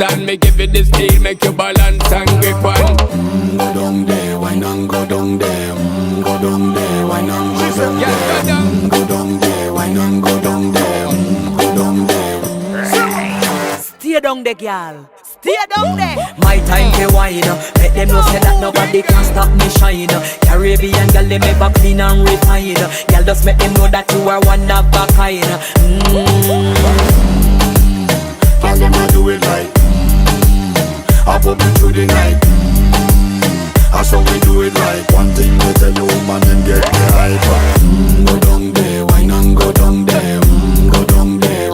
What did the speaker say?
and me give it the steel, make you balance and grip on. Go down there, why not go down there? Go down there, why not go down there? Go down there, why not go down there? Go down there. Stay down there, girl. Stay down there. My time to wine. Let them know say that nobody can stop me shine. Caribbean girl, they make up clean and refine. Girl, just make them know that you are one of a kind. Girl, them a do it right. I pop it through the night. That's how we do it right. One thing we tell you, woman, and get the hype. Go down there.